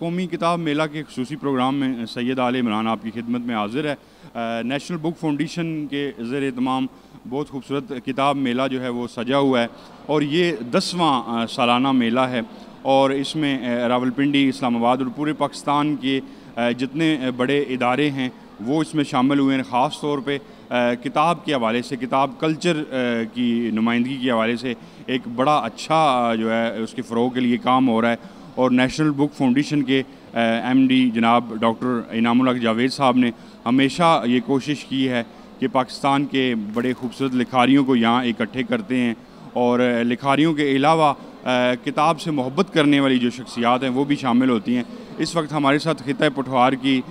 कौमी किताब मेला के खसूसी प्रोग्राम में सैयद आल इमरान आपकी खिदमत में हाजिर है। नेशनल बुक फाउंडेशन के ज़ेर एहतमाम बहुत खूबसूरत किताब मेला जो है वो सजा हुआ है और ये 10वां सालाना मेला है और इसमें रावलपिंडी, इस्लामाबाद और पूरे पाकिस्तान के जितने बड़े इदारे हैं वो इसमें शामिल हुए हैं। ख़ास तौर पे किताब के हवाले से, किताब कल्चर की नुमाइंदगी के हवाले से एक बड़ा अच्छा जो है उसके फ़रोग़ के लिए काम हो रहा है और नेशनल बुक फाउंडेशन के MD जनाब डॉक्टर इनामुल हक जावेद साहब ने हमेशा ये कोशिश की है कि पाकिस्तान के बड़े खूबसूरत लिखारियों को यहाँ इकट्ठे करते हैं और लिखारियों के अलावा किताब से मोहब्बत करने वाली जो शख्सियात हैं वो भी शामिल होती हैं। इस वक्त हमारे साथ खिता पठवार की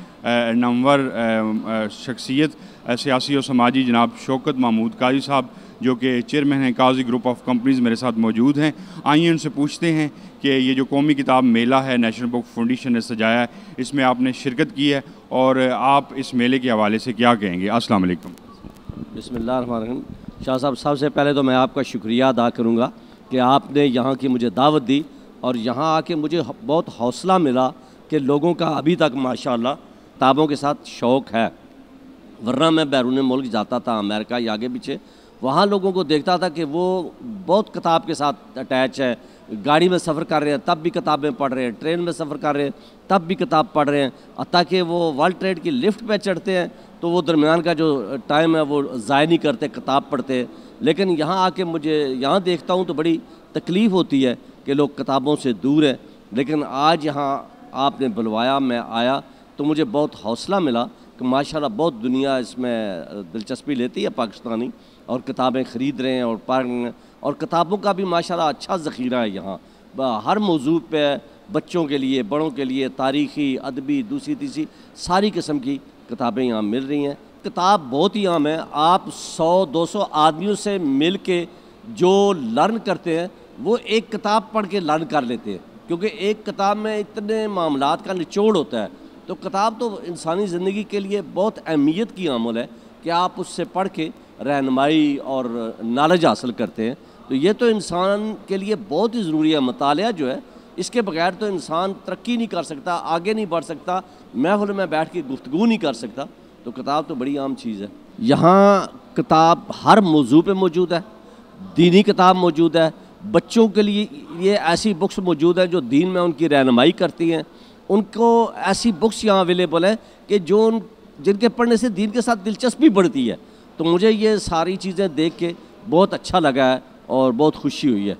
नंबर शख्सियत सियासी और समाजी जनाब शौकत महमूद काजी साहब जो कि चेयरमैन हैं काजी ग्रुप ऑफ कंपनीज़ मेरे साथ मौजूद हैं। आइए उनसे पूछते हैं कि ये जो कौमी किताब मेला है नेशनल बुक फाउंडेशन ने सजाया है, इसमें आपने शिरकत की है और आप इस मेले के हवाले से क्या कहेंगे? अस्सलाम वालेकुम। बिस्मिल्लाहिर्रहमानिर्रहीम। शाह साहब, सबसे पहले तो मैं आपका शुक्रिया अदा करूँगा कि आपने यहाँ की मुझे दावत दी और यहाँ आके मुझे बहुत हौसला मिला कि लोगों का अभी तक माशाअल्लाह किताबों के साथ शौक़ है। वरना मैं बैरून मुल्क जाता था, अमेरिका या आगे पीछे, वहाँ लोगों को देखता था कि वो बहुत किताब के साथ अटैच है। गाड़ी में सफ़र कर रहे हैं तब भी किताबें पढ़ रहे हैं, ट्रेन में सफ़र कर रहे हैं तब भी किताब पढ़ रहे हैं, ताकि वो वर्ल्ड ट्रेड की लिफ्ट पे चढ़ते हैं तो वो दरमियान का जो टाइम है वो ज़ाय नहीं करते, किताब पढ़ते हैं। लेकिन यहाँ आके मुझे यहाँ देखता हूँ तो बड़ी तकलीफ़ होती है कि लोग किताबों से दूर हैं। लेकिन आज यहाँ आपने बुलवाया, मैं आया तो मुझे बहुत हौसला मिला कि माशाल्लाह बहुत दुनिया इसमें दिलचस्पी लेती है पाकिस्तानी और किताबें ख़रीद रहे हैं और पढ़ रहे हैं और किताबों का भी माशाल्लाह अच्छा ज़ख़ीरा है यहाँ। हर मौजू पे बच्चों के लिए, बड़ों के लिए, तारीख़ी, अदबी, दूसरी तीसरी सारी किस्म की किताबें यहाँ मिल रही हैं। किताब बहुत ही आम है। आप 100-200 आदमियों से मिल के जो लर्न करते हैं वो एक किताब पढ़ के लर्न कर लेते हैं, क्योंकि एक किताब में इतने मामलात का निचोड़ होता है। तो किताब तो इंसानी ज़िंदगी के लिए बहुत अहमियत की आमल है कि आप उससे पढ़ के रहनुमाई और नॉलेज हासिल करते हैं। तो ये तो इंसान के लिए बहुत ही ज़रूरी है। मुतालिया जो है, इसके बगैर तो इंसान तरक्की नहीं कर सकता, आगे नहीं बढ़ सकता, महफ़िल में बैठ के गुफ्तगू नहीं कर सकता। तो किताब तो बड़ी आम चीज़ है। यहाँ किताब हर मौजू पे मौजूद है। दीनी किताब मौजूद है, बच्चों के लिए ये ऐसी बुक्स मौजूद है जो दीन में उनकी रहनुमाई करती हैं। उनको ऐसी बुक्स यहाँ अवेलेबल हैं कि जिनके पढ़ने से दीन के साथ दिलचस्पी बढ़ती है। तो मुझे ये सारी चीज़ें देख के बहुत अच्छा लगा है और बहुत खुशी हुई है।